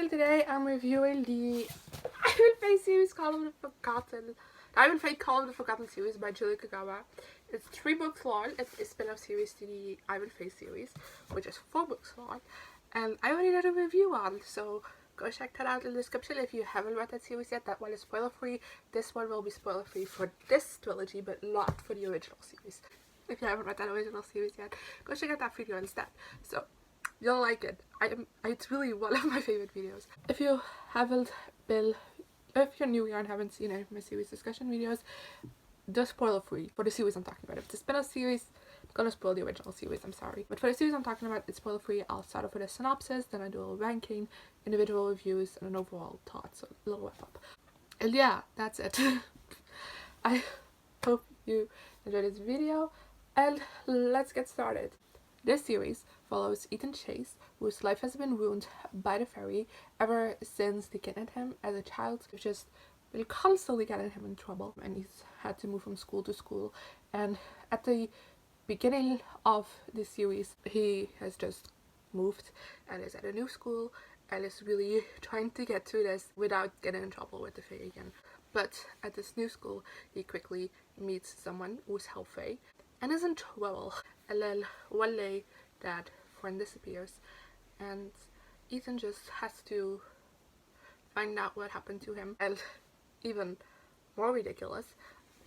everybody, today I'm reviewing the Iron Fate series Call of the Forgotten. The Iron Fate Call of the Forgotten series by Julie Kagawa. It's 3 books long. It's a spin-off series to the Iron Fate series, which is 4 books long. And I already did a review on, so go check that out in the description if you haven't read that series yet. That one is spoiler-free. This one will be spoiler-free for this trilogy, but not for the original series. If you haven't read that original series yet, go check out that video instead. So you'll like it. It's really one of my favorite videos. If you haven't been, if you're new here and haven't seen any of my series discussion videos, they're spoiler free for the series I'm talking about. If it's a spin-off series, I'm gonna spoil the original series, I'm sorry. But for the series I'm talking about, it's spoiler free. I'll start off with a synopsis, then I do a little ranking, individual reviews, and an overall thought, so a little wrap up. And yeah, that's it. I hope you enjoyed this video, and let's get started. This series follows Ethan Chase, whose life has been ruined by the fairy ever since they kidnapped him as a child, which is really constantly getting him in trouble, and he's had to move from school to school. And at the beginning of this series, he has just moved and is at a new school and is really trying to get through this without getting in trouble with the fae again. But at this new school, he quickly meets someone who's half fae and is in trouble. And then one day that friend disappears and Ethan just has to find out what happened to him. And even more ridiculous,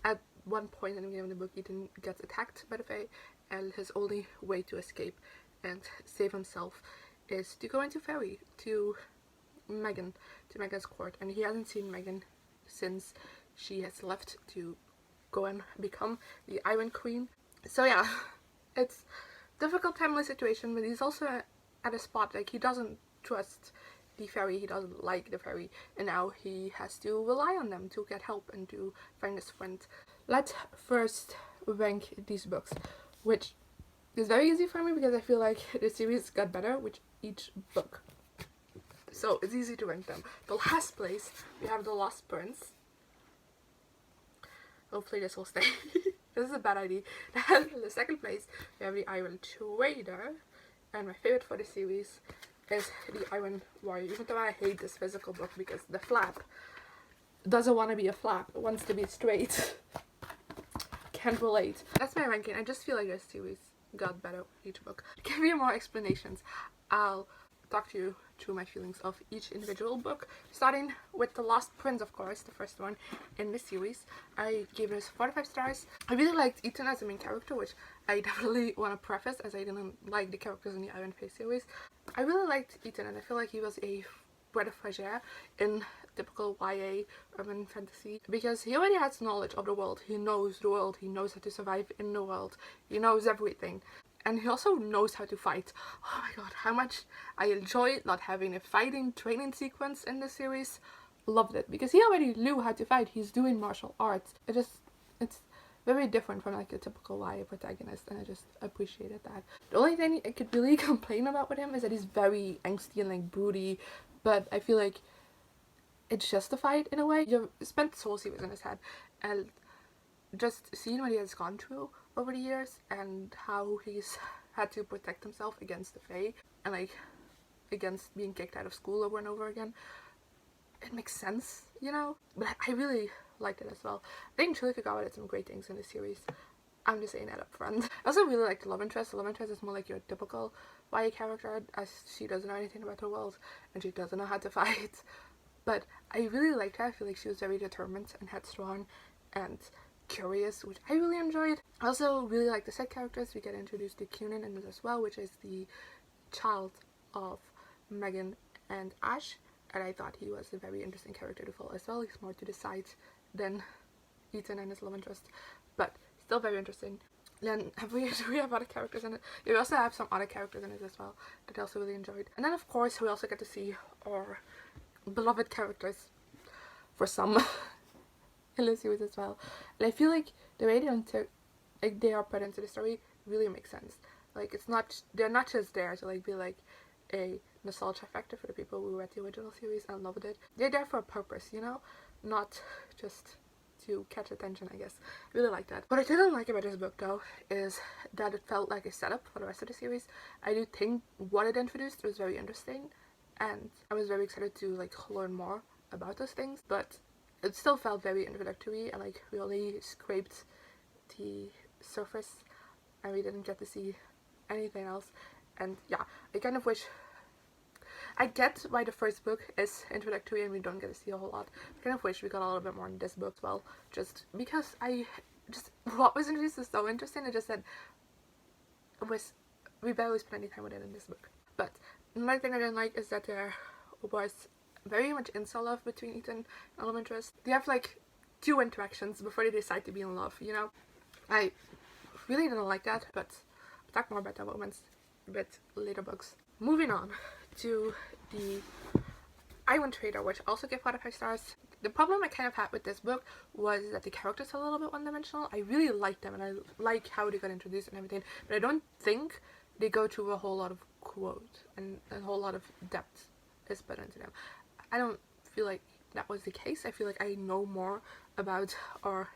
at one point in the beginning of the book, Ethan gets attacked by the fae, and his only way to escape and save himself is to go into fairy to Megan's court. And he hasn't seen Megan since she has left to go and become the Iron Queen. So yeah, it's a difficult family situation, but he's also at a spot like he doesn't trust the fairy, he doesn't like the fairy, and now he has to rely on them to get help and to find his friend. Let's first rank these books, which is very easy for me because I feel like the series got better with each book. So it's easy to rank them. The last place, we have The Lost Prince. Hopefully this will stay. This is a bad idea. Then in the second place, we have The Iron Trader. And my favorite for the series is The Iron Warrior. Even though I hate this physical book because the flap doesn't want to be a flap. It wants to be straight. Can't relate. That's my ranking. I just feel like this series got better with each book. To give you more explanations, I'll talk to you through my feelings of each individual book, starting with The Lost Prince, of course, the first one in this series. I gave this 4 to 5 stars. I really liked Ethan as the main character, which I definitely want to preface as I didn't like the characters in the Iron Fate series. I really liked Ethan, and I feel like he was a breath of fresh air in typical YA urban fantasy because he already has knowledge of the world. He knows the world, he knows how to survive in the world, he knows everything. And he also knows how to fight. Oh my god, how much I enjoyed not having a fighting training sequence in the series. Loved it, because he already knew how to fight. He's doing martial arts. It's very different from like a typical YA protagonist, and I just appreciated that. The only thing I could really complain about with him is that he's very angsty and like broody, but I feel like it's justified in a way. You've spent this whole series in his head, and just seeing what he has gone through over the years and how he's had to protect himself against the fae and like against being kicked out of school over and over again, it makes sense, you know. But I really liked it as well. I think Julie Kagawa did some great things in this series. I'm just saying that up front. I also really like the love interest. The love interest is more like your typical YA character, as she doesn't know anything about her world and she doesn't know how to fight. But I really liked her. I feel like she was very determined and headstrong and curious, which I really enjoyed. I also really like the side characters. We get introduced to Cunin in this as well, which is the child of Megan and Ash, and I thought he was a very interesting character to follow as well. He's more to the side than Ethan and his love interest, but still very interesting. Then we have other characters in it. We also have some other characters in it as well that I also really enjoyed. And then of course we also get to see our beloved characters for some in the series as well. And I feel like the way they are put into the story really makes sense. Like they're not just there to like be like a nostalgia factor for the people who read the original series and loved it. They're there for a purpose, you know, not just to catch attention, I guess. I really like that. What I didn't like about this book though is that it felt like a setup for the rest of the series. I do think what it introduced was very interesting and I was very excited to like learn more about those things, but it still felt very introductory and like we only scraped the surface and we didn't get to see anything else. And yeah, I kind of wish, I get why the first book is introductory and we don't get to see a whole lot. I kind of wish we got a little bit more in this book as well, just because what was introduced is so interesting. I just said we barely spent any time with it in this book. But another thing I didn't like is that there was very much incel love between Ethan and love interest. They have like 2 interactions before they decide to be in love, you know? I really didn't like that, but I'll talk more about that moments a bit later books. Moving on to the Iwan Trader, which also gave 4 out of 5 stars. The problem I kind of had with this book was that the characters are a little bit one-dimensional. I really like them and I like how they got introduced and everything, but I don't think they go through a whole lot of quote and a whole lot of depth is put into them. I don't feel like that was the case. I feel like I know more about our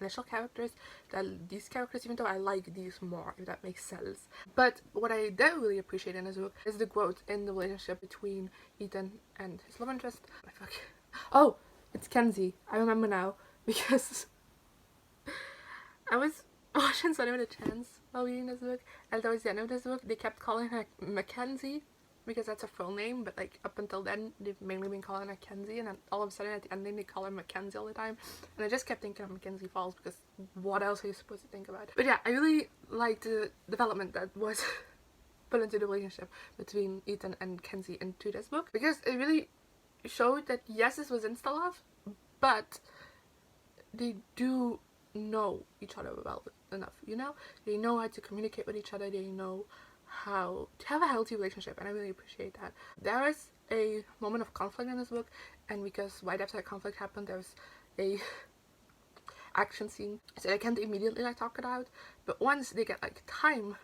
initial characters than these characters, even though I like these more, if that makes sense. But what I did really appreciate in this book is the growth in the relationship between Ethan and his love interest. Oh, it's Kenzie. I remember now, because I was watching Sunny with a Chance while reading this book, and towards the end of this book they kept calling her Mackenzie because that's her full name, but like up until then they've mainly been calling her Kenzie, and then all of a sudden at the ending they call her Mackenzie all the time, and I just kept thinking of Mackenzie Falls because what else are you supposed to think about? But yeah, I really liked the development that was put into the relationship between Ethan and Kenzie into this book, because it really showed that yes, this was insta love, but they do know each other well enough, you know? They know how to communicate with each other, they know how to have a healthy relationship, and I really appreciate that. There is a moment of conflict in this book, and because right after that conflict happened there's a action scene, so I can't immediately like talk it out, but once they get like time,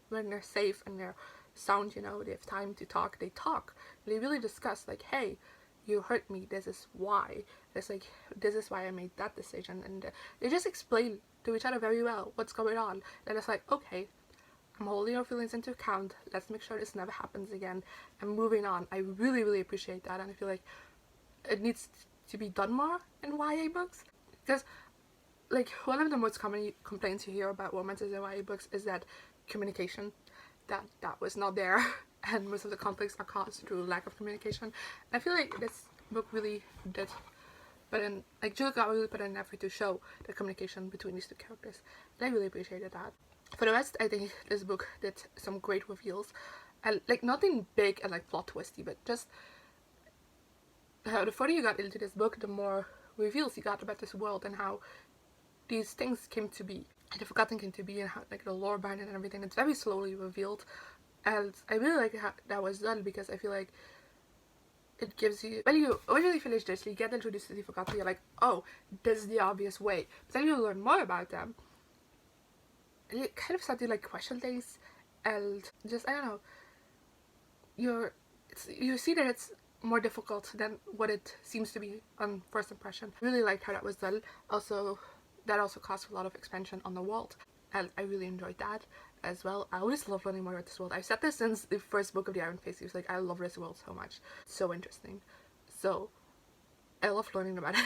when they're safe and they're sound, you know, they have time to talk, they talk. They really discuss like, hey, you hurt me, this is why. It's like, this is why I made that decision, and they just explain to each other very well what's going on, and it's like, okay, I'm holding your feelings into account, let's make sure this never happens again, and moving on. I really, really appreciate that, and I feel like it needs to be done more in YA books, because like one of the most common complaints you hear about romances in YA books is that communication, that was not there, and most of the conflicts are caused through lack of communication. I feel like this book really did, but then like Julie got really put in an effort to show the communication between these 2 characters, and I really appreciated that. For the rest, I think this book did some great reveals, and like nothing big and like plot twisty, but just the further you got into this book, the more reveals you got about this world and how these things came to be, and the Forgotten came to be, and how like the lore behind it and everything. It's very slowly revealed, and I really like how that was done, because I feel like it gives you, when you originally finish this, you get introduced to the Forgotten, you're like, oh, this is the obvious way, but then you learn more about them, and you kind of start to like question things, and just, I don't know, you see that it's more difficult than what it seems to be on first impression. I really liked how that was done. Also, that also caused a lot of expansion on the world, and I really enjoyed that as well. I always love learning more about this world. I've said this since the first book of the Iron Face series, like I love this world so much. It's so interesting. So I love learning about it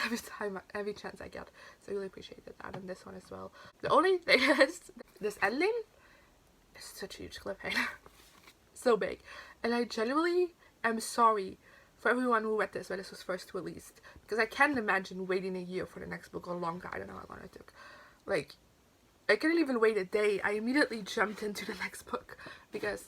every chance I get. So I really appreciated that in this one as well. The only thing is, this ending is such a huge cliffhanger. So big. And I genuinely am sorry for everyone who read this when this was first released, because I can't imagine waiting a year for the next book, or longer. I don't know how long it took. Like, I couldn't even wait a day. I immediately jumped into the next book, because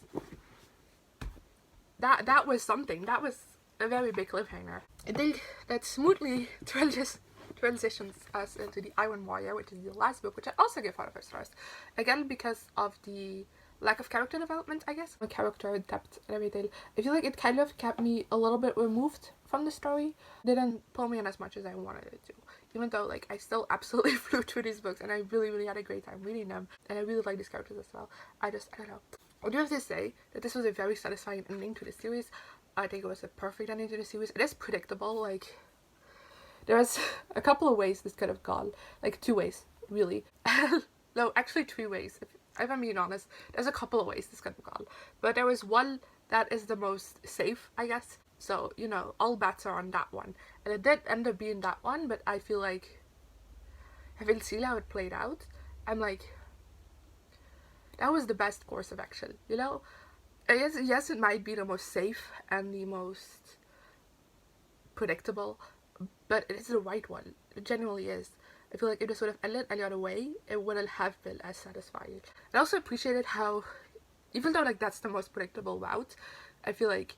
that was something. That was a very big cliffhanger. I think that smoothly transitions us into the Iron Warrior, which is the last book, which I also give 4 out of 5 stars. Again, because of the lack of character development, I guess. The character depth and everything. I feel like it kind of kept me a little bit removed from the story. Didn't pull me in as much as I wanted it to. Even though like I still absolutely flew through these books, and I really, really had a great time reading them. And I really like these characters as well. I don't know. I do have to say that this was a very satisfying ending to the series. I think it was a perfect ending to the series. It is predictable. Like, there's a couple of ways this could have gone. Like 2 ways, really. No, actually 3 ways. If I'm being honest, there's a couple of ways this could have gone. But there was one that is the most safe, I guess. So, you know, all bets are on that one. And it did end up being that one, but I feel like, having seen how it played out, I'm like, that was the best course of action, you know? Yes, it might be the most safe and the most predictable, but it is the right one. It genuinely is. I feel like if this would have ended any other way, it wouldn't have been as satisfying. I also appreciated how, even though like that's the most predictable route, I feel like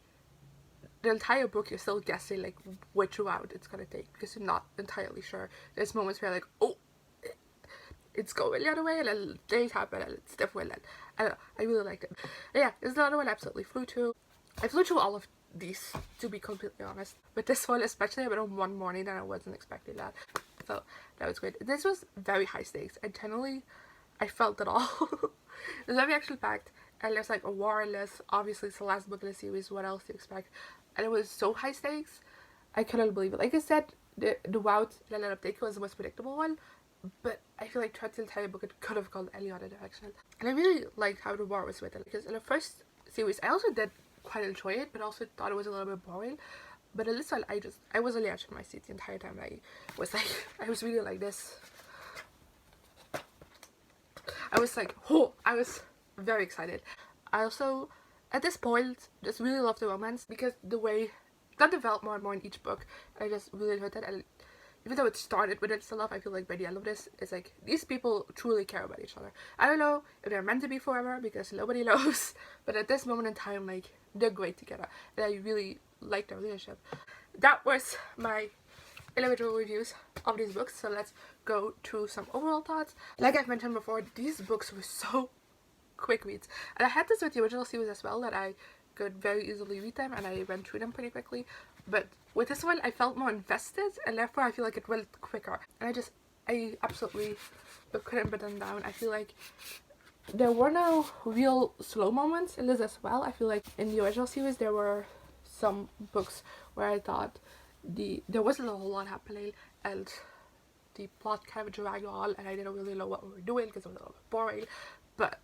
the entire book you're still guessing like which route it's gonna take because you're not entirely sure. There's moments where you're like, oh, it's going the other way, and then things happen and it's different. And I don't know, I really liked it. And yeah, there's another one I absolutely flew through. I flew through all of these, to be completely honest. But this one especially, I went on one morning and I wasn't expecting that. So that was great. This was very high stakes, and generally I felt it all. It was very action packed, and there's like a war in this. Obviously it's the last book in the series, what else do you expect? And it was so high stakes, I couldn't believe it. Like I said, the route that I ended up taking was the most predictable one, but I feel like throughout the entire book it could have gone any other direction. And I really liked how the war was written, because in the first series I also did quite enjoy it, but also thought it was a little bit boring. But in this one, I was on the edge of my seat the entire time. I was really like this. I was like, oh, I was very excited. I also, at this point, just really loved the romance, because the way it got developed more and more in each book, I just really enjoyed it. And even though it started with instant love, I feel like by the end of this, it's like, these people truly care about each other. I don't know if they're meant to be forever, because nobody knows, but at this moment in time, like, they're great together, and I really like their relationship. That was my individual reviews of these books, so let's go through some overall thoughts. Like I've mentioned before, these books were so quick reads, and I had this with the original series as well, that I could very easily read them and I went through them pretty quickly. But with this one I felt more invested, and therefore I feel like it went quicker, and I absolutely couldn't put them down. I feel like there were no real slow moments in this as well. I feel like in the original series there were some books where I thought there wasn't a whole lot happening, and the plot kind of dragged on, and I didn't really know what we were doing because it was a little bit boring. But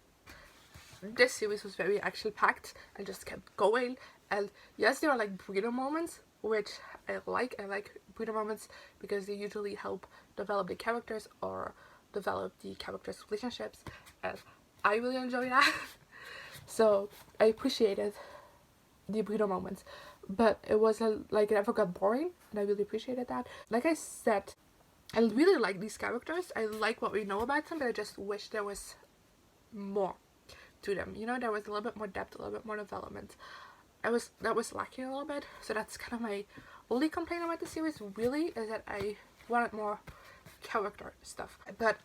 this series was very action packed and just kept going. And yes, there are like breather moments, which I like. I like breather moments because they usually help develop the characters or develop the characters' relationships, and I really enjoy that. So I appreciated the breather moments, but it wasn't like it ever got boring, and I really appreciated that. Like I said, I really like these characters. I like what we know about them, but I just wish there was more to them. You know, there was a little bit more depth, a little bit more development. That was lacking a little bit. So that's kind of my only complaint about the series, really, is that I wanted more character stuff. But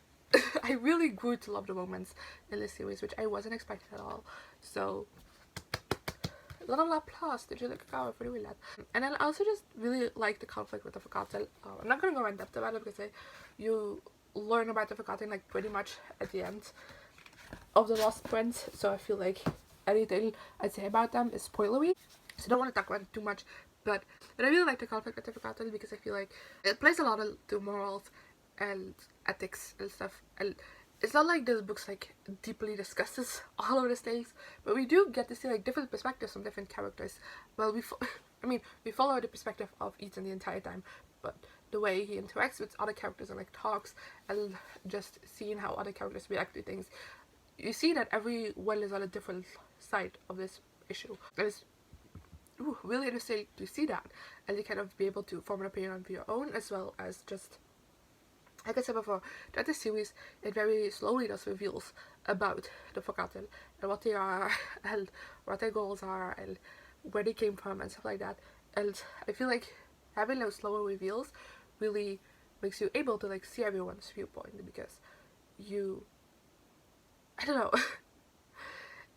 I really grew to love the moments in this series, which I wasn't expecting at all. So little applause to Julia Kagawa for doing that. And then I also just really like the conflict with the Forgotten. I'm not going to go in depth about it, because you learn about the Forgotten like pretty much at the end of The Lost Prince, so I feel like anything I'd say about them is spoilery, so I don't want to talk about it too much. But I really like the conflict with the Forgotten, because I feel like it plays a lot into morals and ethics and stuff, and it's not like this book's like deeply discusses all of these things, but we do get to see like different perspectives from different characters. Well, we follow the perspective of Ethan the entire time, but the way he interacts with other characters and like talks, and just seeing how other characters react to things, you see that everyone is on a different side of this issue. And it's really interesting to see that, and to kind of be able to form an opinion on your own, as well as just, like I said before, that this series, it very slowly does reveals about the Forgotten, and what they are, and what their goals are, and where they came from, and stuff like that. And I feel like having those slower reveals really makes you able to like see everyone's viewpoint, because I don't know,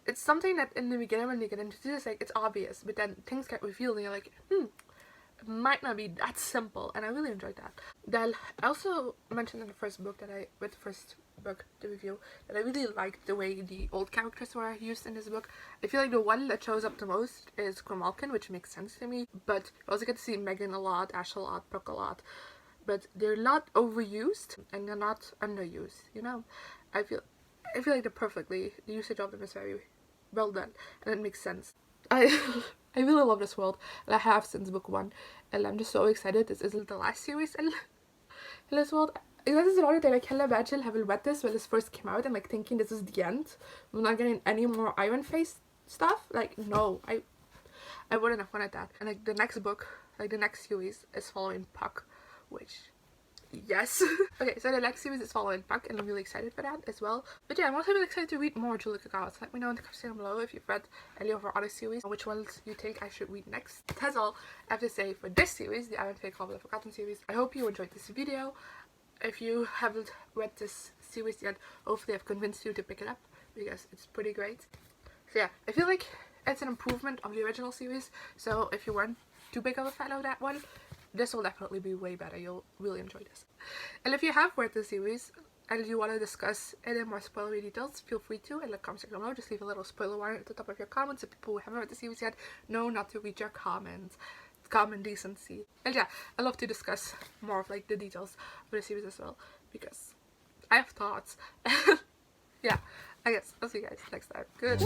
it's something that in the beginning when you get into this, like, it's obvious, but then things get revealed and you're like, it might not be that simple, and I really enjoyed that. Then I also mentioned in the first book to review, that I really liked the way the old characters were used in this book. I feel like the one that shows up the most is Grimalkin, which makes sense to me, but I also get to see Megan a lot, Ash a lot, Brooke a lot, but they're not overused and they're not underused, you know? I feel like the usage of them is very well done, and it makes sense. I really love this world, and I have since book 1, and I'm just so excited this isn't the last series in this world. This is another thing, I can't imagine having read this when this first came out and like thinking this is the end. We're not getting any more Iron Face stuff. Like, no, I wouldn't have wanted that. And like the next book, like the next series is following Puck, which, yes. Okay, so the next series is following Puck, and I'm really excited for that as well. But yeah, I'm also really excited to read more Julie Kagawa. So let me know in the comments down below if you've read any of her other series, and which ones you think I should read next. That's all I have to say for this series, the Iron Fake Hobble of Forgotten series. I hope you enjoyed this video. If you haven't read this series yet, hopefully I've convinced you to pick it up, because it's pretty great. So yeah, I feel like it's an improvement of the original series, so if you weren't too big of a fan of that one, this will definitely be way better. You'll really enjoy this. And if you have read the series and you want to discuss any more spoilery details, feel free to in the comment section below. Just leave a little spoiler warning at the top of your comments so people who haven't read the series yet know not to read your comments. Common decency. And yeah, I love to discuss more of like the details of the series as well, because I have thoughts. Yeah, I guess I'll see you guys next time. Good.